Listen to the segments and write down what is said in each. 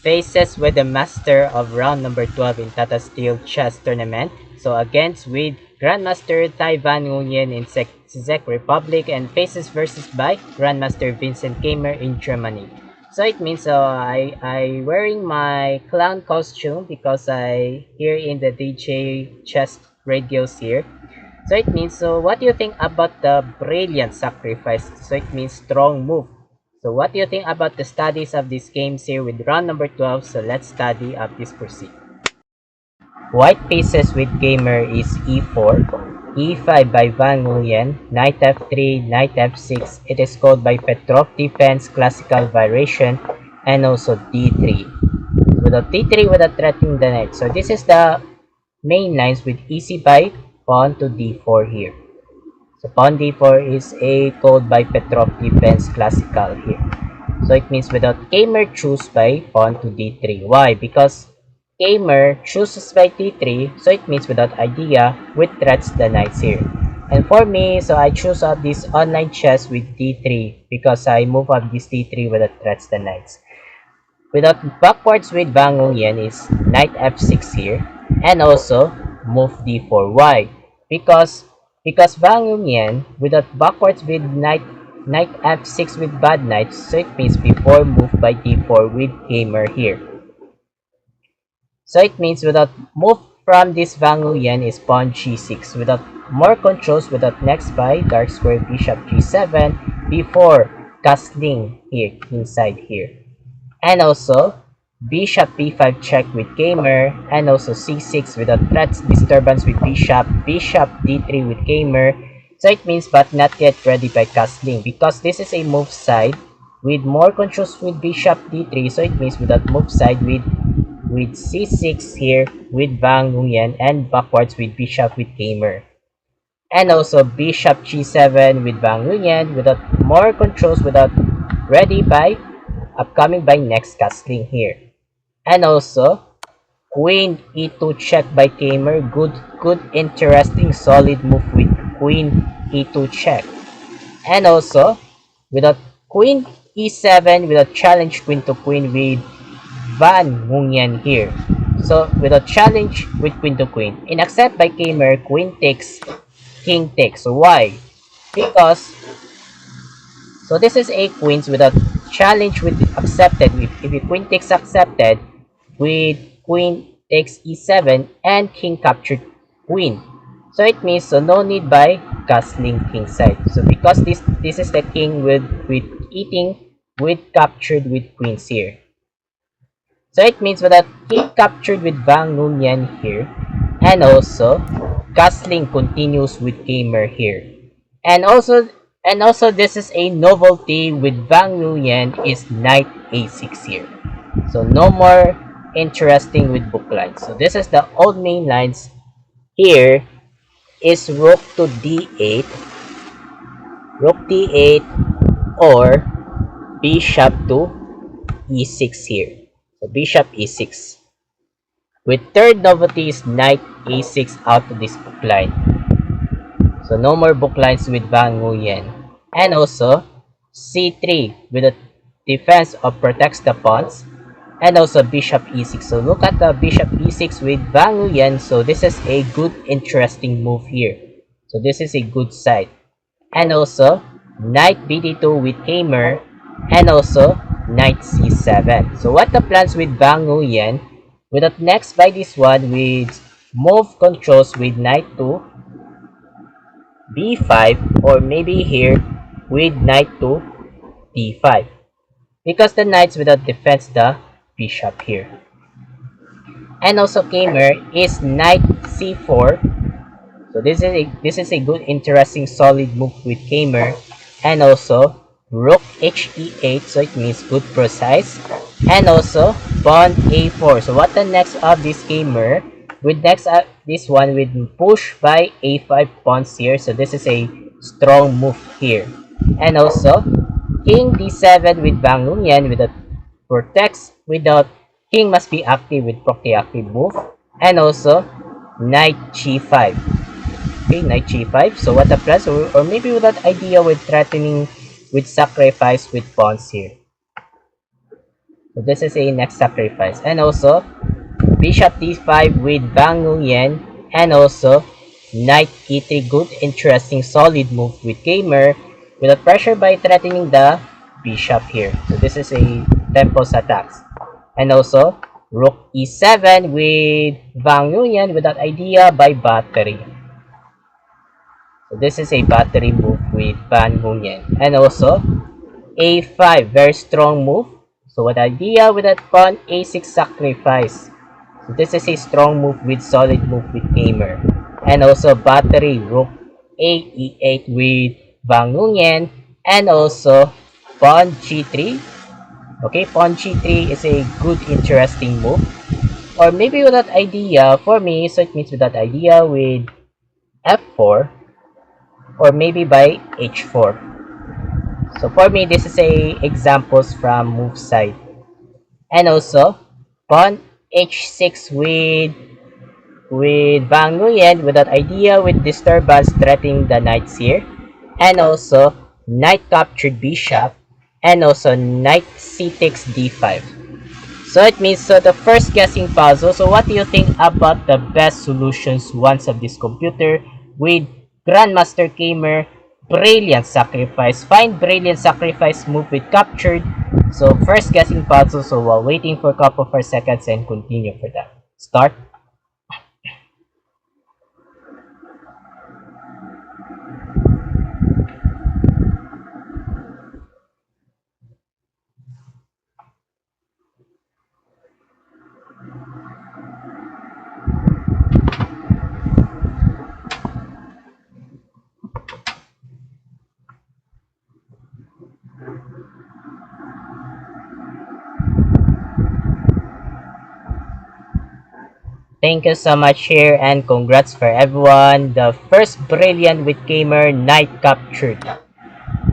faces with the master of round number 12 in Tata Steel Chess Tournament. So against with Grandmaster Tai Van Nguyen in Czech Republic and faces versus by Grandmaster Vincent Gamer in Germany. So it means I wearing my clown costume because I here in the DJ chess radios here. So it means, so what do you think about the brilliant sacrifice? So it means strong move. So what do you think about the studies of these games here with round number 12? So let's study of this proceed. White pieces with gamer is e4, e5 by Van Nguyen, knight f3, knight f6. It is called by Petrov defense, classical variation, and also d3. Without d3 without threatening the knight. So this is the main lines with easy by pawn to d4 here. So pawn d4 is a code by Petrov defense classical here. So it means without gamer choose by pawn to d3. Why? Because gamer chooses by d3, so it means without idea with threats the knights here. And for me, so I choose up this online chess with d3 because I move up this d3 without threats the knights. Without backwards with Van Nguyen is knight f6 here, and also move d4. Why? Because Van Nguyen without backwards with knight f6 with bad knights, so it means before move by d4 with gamer here. So it means without move from this Van Nguyen is pawn g6. Without more controls, without next by dark square bishop g7 before castling here inside here. And also bishop b5 check with gamer, and also c6 without threats disturbance with bishop d3 with gamer. So it means but not yet ready by castling because this is a move side with more controls with bishop d3, so it means without move side with c6 here with Van Nguyen and backwards with bishop with gamer. And also bishop g7 with Van Nguyen without more controls without ready by upcoming by next castling here. And also queen e2 check by gamer. Good interesting solid move with queen e2 check. And also without queen e7 without challenge queen to queen with Van Nguyen here. So without challenge with queen to queen. In accept by gamer, queen takes, king takes. So why? Because so this is a queens without challenge with accepted. If the queen takes accepted with queen takes e7 and king captured queen. So it means so no need by castling king side. So because this is the king with eating with captured with queens here. So it means without king captured with Van Nguyen here, and also castling continues with gamer here. And also this is a novelty with Van Nguyen is knight a6 here. So no more interesting with book lines. So this is the old main lines. Here is rook to d8, or bishop to e6 here. So bishop e6. With third novelty is knight a6 out of this book line. So no more book lines with Van Nguyen. And also c3 with the defense of protects the pawns. And also bishop e6. So look at the bishop e6 with Van Nguyen. So this is a good interesting move here. So this is a good side. And also knight bd2 with gamer, and also knight c7. So what the plans with Van Nguyen? Without next by this one with move controls with knight to b5, or maybe here with knight to d5. Because the knights without defense the bishop here. And also gamer is knight c4. So this is a good interesting solid move with gamer. And also rook he8, so it means good precise. And also pawn a4. So what the next of this gamer with next this one with push by a5 pawns here. So this is a strong move here. And also king d7 with Van Nguyen without protects, without king must be active with proactive move. And also knight g5. Okay, knight g5. So what the plus, or maybe without idea with threatening with sacrifice with pawns here. So this is a next sacrifice. And also, bishop d5 with Bang Nguyen, and also knight e3, good, interesting, solid move with gamer without pressure by threatening the bishop here. So this is a tempos attacks. And also rook e7 with Bang Nguyen without idea by battery. So this is a battery move with Bang Nguyen. And also a5, very strong move. So what idea with that pawn a6 sacrifice. So this is a strong move with solid move with gamer. And also battery rook a e8 with Bang Nguyen, and also pawn g3. Okay, pawn g3 is a good interesting move. Or maybe with that idea for me, so it means with that idea with f4, or maybe by h4. So for me, this is a examples from move side. And also pawn h6 with Bang Nguyen with that idea with disturbance threatening the knights here. And also knight captured bishop, and also knight c takes d5. So it means, so the first guessing puzzle. So what do you think about the best solutions once of this computer with Grandmaster Gamer Brilliant Sacrifice? Find Brilliant Sacrifice move with captured. So first guessing puzzle. So while waiting for a couple of seconds and continue for that. Start. Thank you so much here, and congrats for everyone. The first brilliant with gamer knight captured.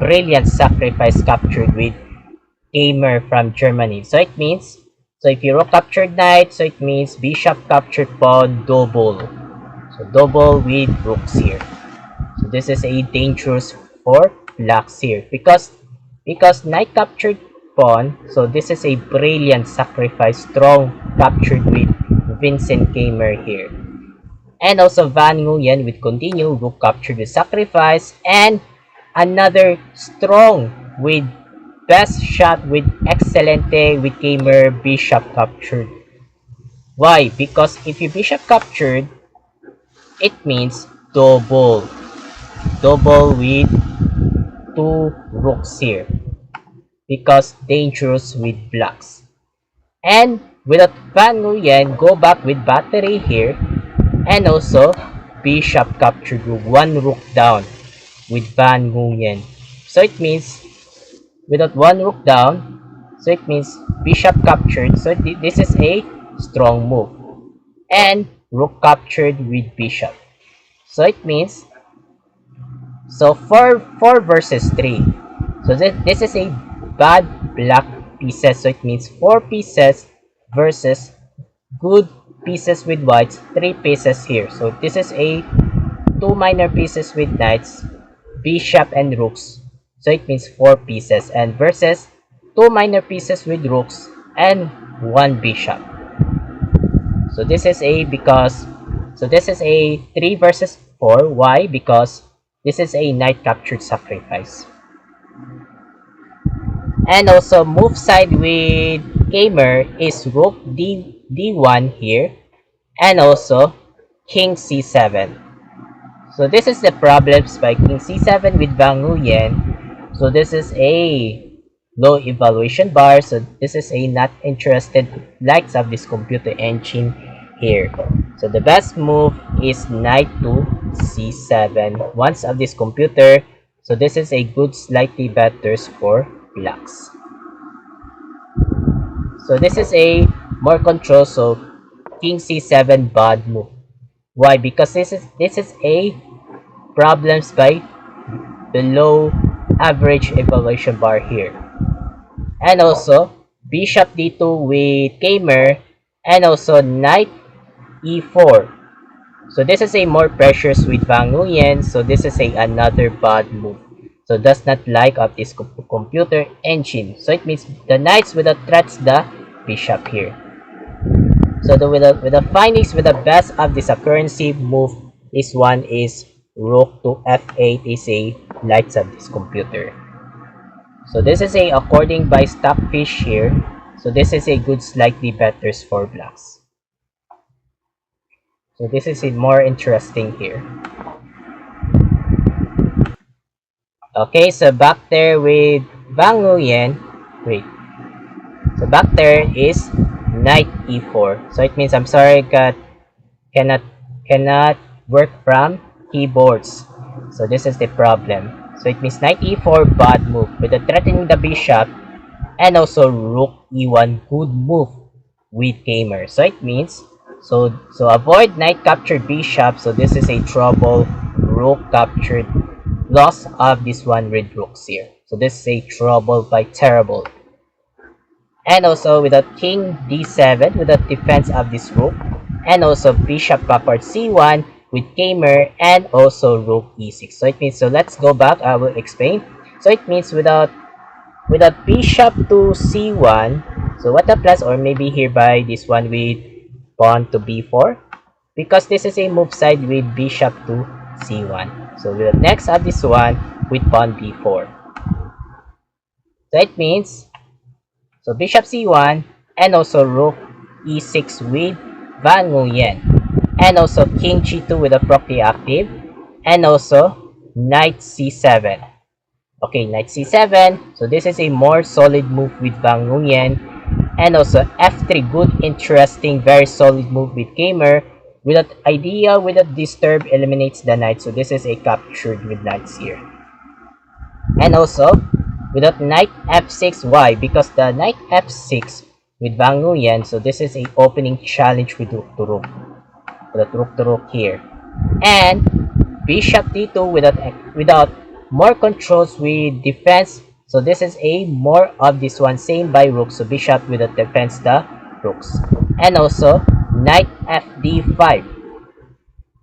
Brilliant sacrifice captured with gamer from Germany. So it means, so if you rook captured knight, so it means bishop captured pawn double. So double with rooks here. So this is a dangerous for blacks here because knight captured pawn. So this is a brilliant sacrifice, strong captured with Vincent Gamer here. And also Van Nguyen with continue, rook captured with sacrifice, and another strong with best shot with excelente with gamer bishop captured. Why? Because if you bishop captured, it means double with two rooks here, because dangerous with blacks. And without Van Nguyen, go back with battery here, and also bishop captured with one rook down with Van Nguyen. So it means without one rook down, so it means bishop captured. So this is a strong move, and rook captured with bishop. So it means, so 4 versus 3. So this is a bad black pieces. So it means 4 pieces versus good pieces with whites, 3 pieces here. So this is a 2 minor pieces with knights, bishop and rooks. So it means 4 pieces, and versus 2 minor pieces with rooks and 1 bishop. So this is a this is a 3 versus 4. Why? Because this is a knight captured sacrifice. And also move side with gamer is rook d1 here, and also king c7. So this is the problems by king c7 with Bang Nguyen. So this is a low evaluation bar. So this is a not interested likes of this computer engine here. So the best move is knight to c7 once of this computer. So this is a good slightly better for blacks. So this is a more control. So king c7 bad move. Why? Because this is a problems by below average evaluation bar here. And also bishop d2 with gamer, and also knight e4. So this is a more pressures with Bang Nguyen. So this is a another bad move. so does not like of this computer engine. So it means the knights will threats the bishop here. So with the findings with the best of this currency move, this one is rook to f8 is a lights of this computer. So this is a according by Stockfish here. So this is a good slightly better for blacks. So this is a more interesting here. Okay, so back there with Wang Nguyen. Wait. So back there is knight e4. So it means I'm sorry, cannot work from keyboards. So this is the problem. So it means knight e4 bad move with the threatening the bishop, and also rook e1 good move with gamer. So it means so avoid knight captured bishop. So this is a trouble rook captured loss of this one with rooks here. So this is a trouble by terrible. And also with a king d7 with the defense of this rook, and also bishop backward c1 with gamer, and also rook e6. So it means, so let's go back, I will explain. So it means without bishop to c1, so what the plus, or maybe hereby this one with pawn to b4, because this is a move side with bishop to c1. So we'll next have this one with pawn b4. So it means, so bishop c1, and also rook e6 with Wang Nguyen, and also king g2 with a property active, and also knight c7. Okay, knight c7. So this is a more solid move with Wang Nguyen, and also f3, good, interesting, very solid move with gamer. With that idea, with that disturb eliminates the knight. So this is a captured with knights here. And also without knight f6, why? Because the knight f6 with Wang Nguyen, so this is a opening challenge with rook to rook, with rook to rook here. And bishop d2 without more controls with defense. So this is a more of this one, same by rook. So bishop with the defense the rooks. And also knight fd5.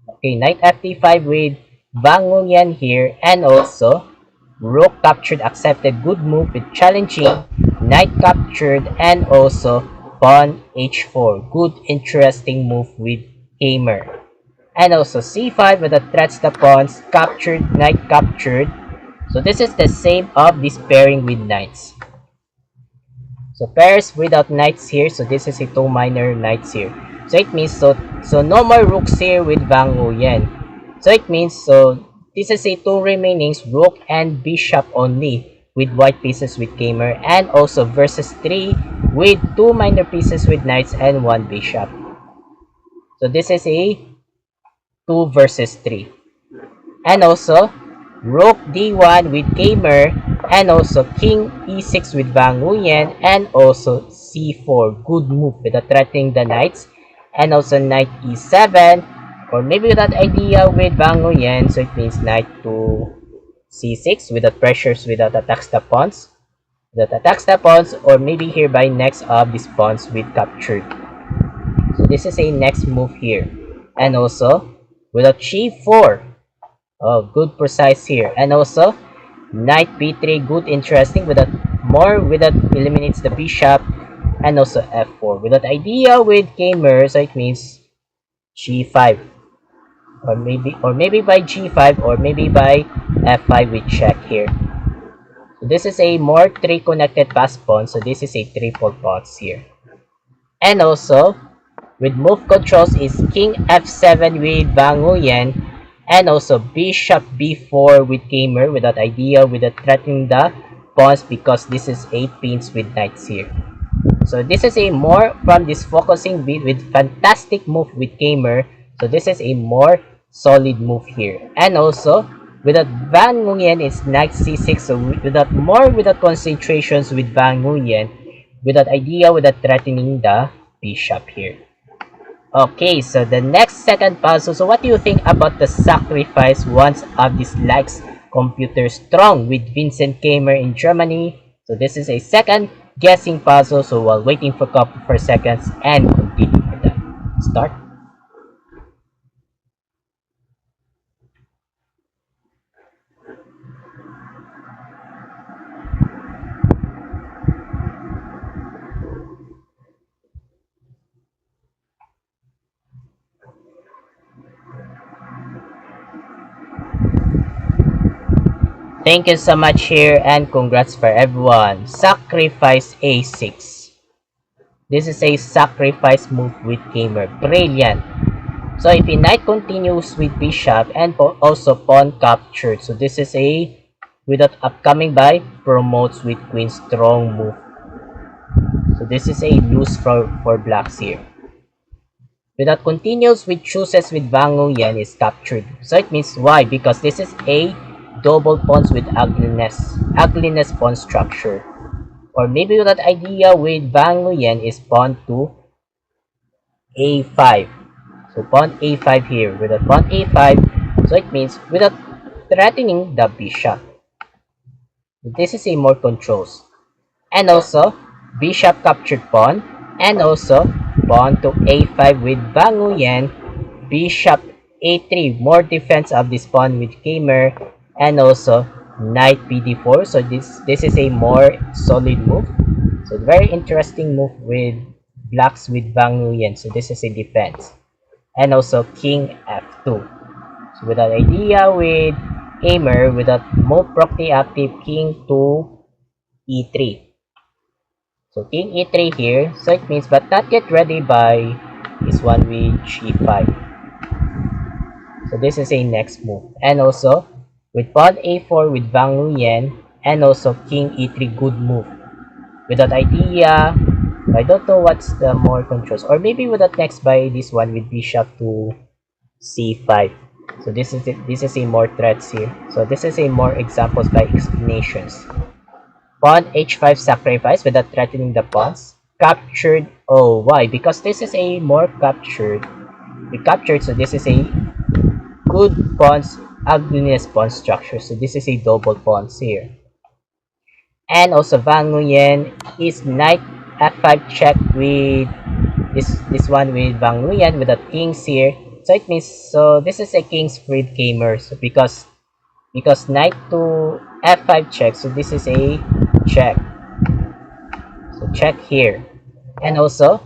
Okay, knight fd5 with Wang Nguyen here, and also rook captured accepted, good move with challenging, knight captured, and also pawn h4, good interesting move with gamer. And also c5 with the threats the pawns, captured, knight captured. So this is the same of this pairing with knights. So pairs without knights here, so this is a two minor knights here. So it means, so no more rooks here with Wang Nguyen. So it means, so this is a two remainings, rook and bishop only with white pieces with gamer, and also versus 3 with two minor pieces with knights and one bishop. So this is a 2 versus 3. And also rook d1 with gamer, and also king e6 with Wang Nguyen, and also c4, good move with threatening the knights, and also knight e7, or maybe that idea with Wang Nguyen. So it means knight to c6 without pressures, without attacks the pawns, or maybe here by next of these pawns with captured. So this is a next move here. And also without g4, oh, good precise here. And also knight b3, good interesting with that more, with that eliminates the bishop, and also f4 with that idea with gamer. So it means g5, or maybe by g5, or maybe by f5 with check here. So this is a more 3 connected pass pawn, so this is a triple pawns here. And also with move controls is king f7 with Wang Nguyen, and also bishop b4 with gamer with that idea with the threatening the pawns, because this is 8 pins with knights here. So this is a more from this focusing bit with fantastic move with gamer. So this is a more solid move here. And also with that Wang Nguyen is knight c6, so with that more with the concentrations with Wang Nguyen with that idea with the threatening the bishop here. Okay, so the next second puzzle. So what do you think about the sacrifice once of this likes computer strong with Vincent Gamer in Germany? So this is a second guessing puzzle. So while waiting for a couple for seconds and continue for that. Start. thank you so much here and congrats for everyone. Sacrifice A6. This is a sacrifice move with gamer. Brilliant. So if a knight continues with bishop and also pawn captured. So this is a without upcoming by promotes with queen strong move. So this is a lose for blacks here. Without continues with chooses with Wang Nguyen is captured. So it means why? Because this is a double pawns with ugliness pawn structure. Or maybe that idea with Wang Nguyen is pawn to a5. So pawn a5 here. Without pawn a5, so it means without threatening the bishop. This is a more controls. And also bishop captured pawn, and also pawn to a5 with Wang Nguyen, bishop a3, more defense of this pawn with gamer, and also knight bd4. So this is a more solid move. So very interesting move with blacks with Wang Nguyen. So this is a defense. And also king f2. So with that idea with gamer, with that move property active, king to e3. So king e3 here, so it means but not yet ready by this one with g5. So this is a next move. And also with pawn a4 with Wang Nguyen, and also king e3, good move. With that idea, I don't know what's the more controls, or maybe with that next by this one with bishop to c5. So this is it. This is a more threats here. So this is a more examples by explanations. Pawn h5 sacrifice without threatening the pawns. Captured. Oh, why? Because this is a more captured. We captured, so this is a good pawns, ugliness pawn structure. So this is a double pawns here. And also Wang Nguyen is knight f5 check with this one with Wang Nguyen with the kings here. So it means, so this is a king's freed gamer. So because knight to f5 check, so this is a check. So check here. And also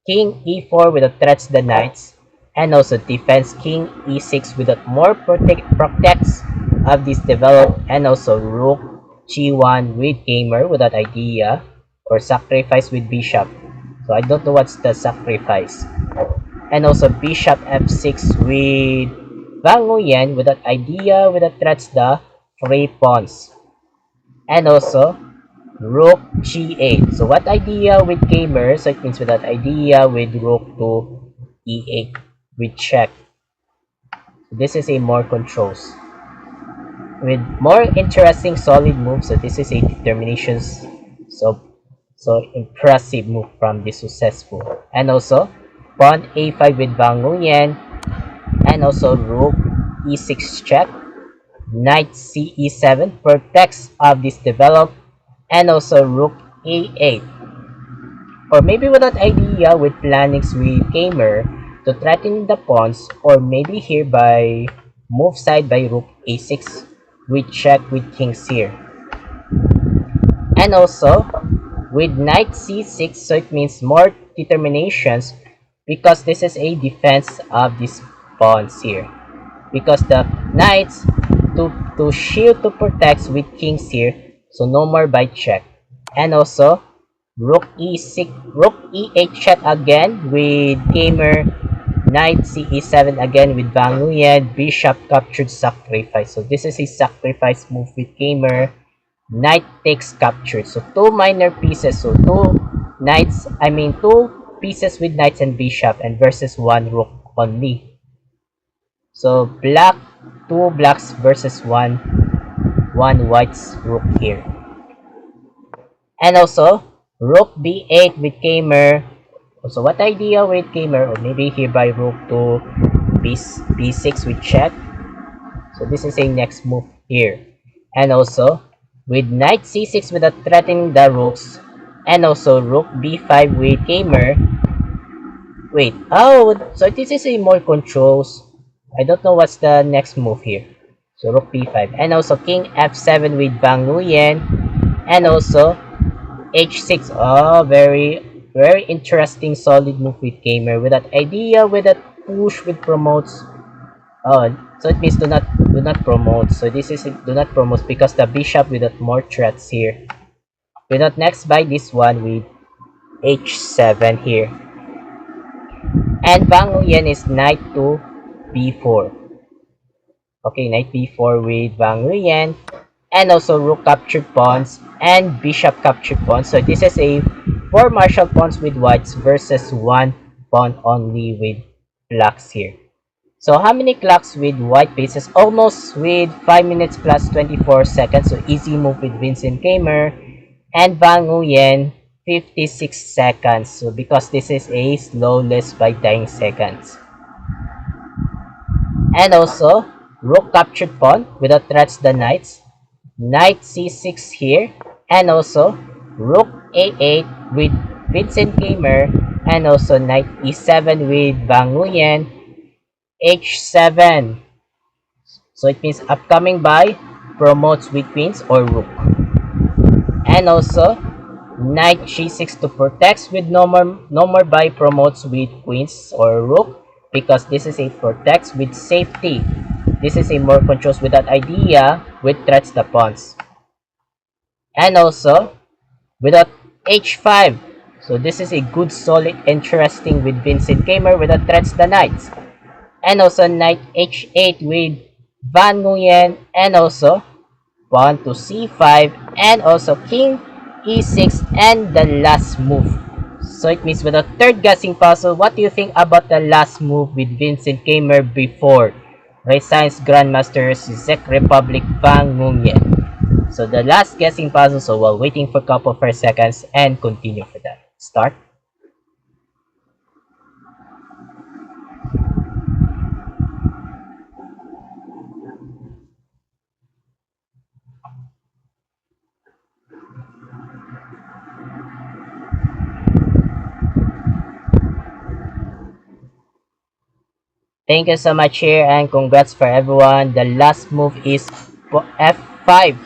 king e4 with the threats the knights, and also defense king e6 with the more protects of this develop, and also rook g1 with gamer with that idea, or sacrifice with bishop. So I don't know what's the sacrifice. And also bishop f6 with Wang Nguyen with that idea with the threats the free pawns. And also rook g8. So what idea with gamer? So it means with that idea with rook to e8 with check. This is a more controls with more interesting solid moves. So this is a determinations. So impressive move from the successful. And also pawn a5 with Wang Nguyen, and also rook e6 check, knight ce7 protects of this develop, and also rook a8. Or maybe with that idea with plannings with gamer to threaten the pawns, or maybe here by move side by rook a6 with check with kings here. And also with knight c6, so it means more determinations, because this is a defense of these pawns here, because the knights to shield to protect with kings here, so no more by check. And also rook e6, rook e8 check again with gamer, knight ce7 again with Wang Nguyen, bishop captured sacrifice. So this is a sacrifice move with gamer, knight takes captured. So two minor pieces, so two pieces with knights and bishop, and versus one rook only. So two blacks versus one white's rook here. And also rook b8 with gamer. So what idea with gamer? Or maybe here by rook to b6 with check. So this is a next move here. And also with knight c6 without threatening the rooks, and also rook b5 with gamer. Wait, oh, so this is a more controls. I don't know what's the next move here. So rook b5, and also king f7 with Wang Nguyen, and also h6. Oh, very interesting solid move with gamer with that idea with that push with promotes Oh, so it means do not promote. So this is do not promote because the bishop without more threats here. We not next by this one with h7 here. And Wang Huyen is knight to b4. Okay, knight b4 with Wang Huyen. And also rook captured pawns and bishop captured pawns. So this is a 4 martial pawns with whites versus 1 pawn only with blacks here. So how many clocks with white pieces? Almost with 5 minutes plus 24 seconds. So easy move with Vincent Kamer. And Wang Huyen 56 seconds. So because this is a slow list by dying seconds. And also rook captured pawn without threats the knights. Knight c6 here. And also rook a8 with Vincent Kamer. And also knight e7 with Wang Huyen. h7. So it means upcoming by promotes with queens or rook. And also knight g6 to protect with no more by promotes with queens or rook because this is a protects with safety. This is a more controls with that idea with threats the pawns. And also without h5. So this is a good solid interesting with Vincent Kamer without threats the knights. And also knight h8 with Wang Huyen and also pawn to c5 and also king e6 and the last move. So it means with the third guessing puzzle, what do you think about the last move with Vincent Kamer before resigns Grandmaster Czech Republic Wang Huyen? So the last guessing puzzle, so while waiting for a couple of seconds and continue for that. Start. Thank you so much here and congrats for everyone. The last move is f5.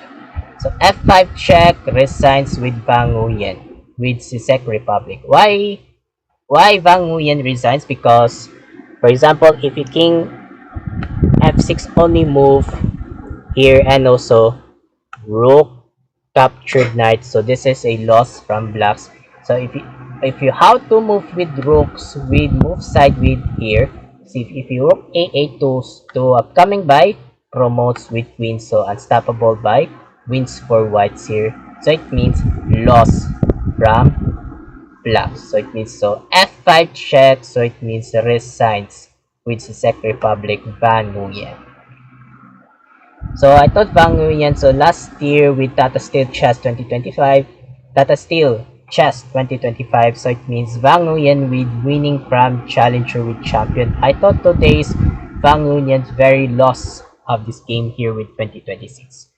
So f5 check resigns with Wang Huyen with Czech Republic. Why Wang Huyen resigns? Because for example, if you king f6 only move here and also rook captured knight, so this is a loss from blacks. So if you how to move with rooks with move side with here, see if you rook a8 to upcoming by promotes with queens, so unstoppable by wins for whites here, so it means loss from blacks. So it means so f5 check, so it means resigns with the Czech Republic Wang Huyen. So I thought Wang Huyen, so last year with Tata Steel Chess 2025, Tata Steel Chess 2025, so it means Wang Huyen with winning from Challenger with Champion. I thought today's Wang Huyen's very loss of this game here with 2026.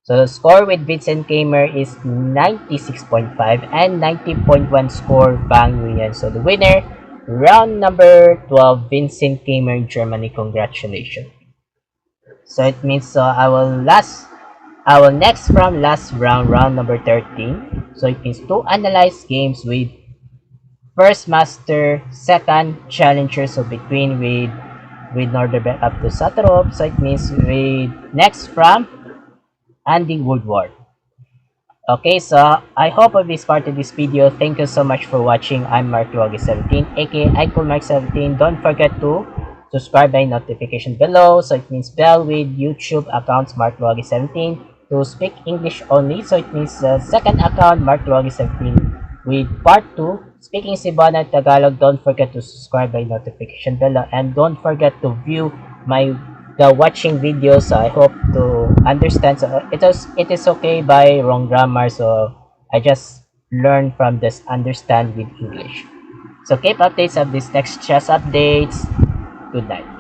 So the score with Vincent Kamer is 96.5 and 90.1 score Wang Huyen. So the winner, round number 12, Vincent Kamer, Germany. Congratulations. So it means so I will next from last round number 13. So it means to analyze games with first master, second challenger, so between with Norderberg up to Satarov. So it means with next from Andy Woodward. Okay, so I hope of this part of this video. Thank you so much for watching. I'm Mark Luagi 17, aka Mark 17. Don't forget to subscribe by notification below, so it means bell with YouTube accounts Mark Luagi 17 to speak English only, so it means second account Mark Luagi 17 with part 2 speaking Cebuano and Tagalog. Don't forget to subscribe by notification below and don't forget to view the watching videos. So I hope to understand. So it is okay by wrong grammar, so I just learn from this understand with English. So keep updates of this next chess updates. Good night.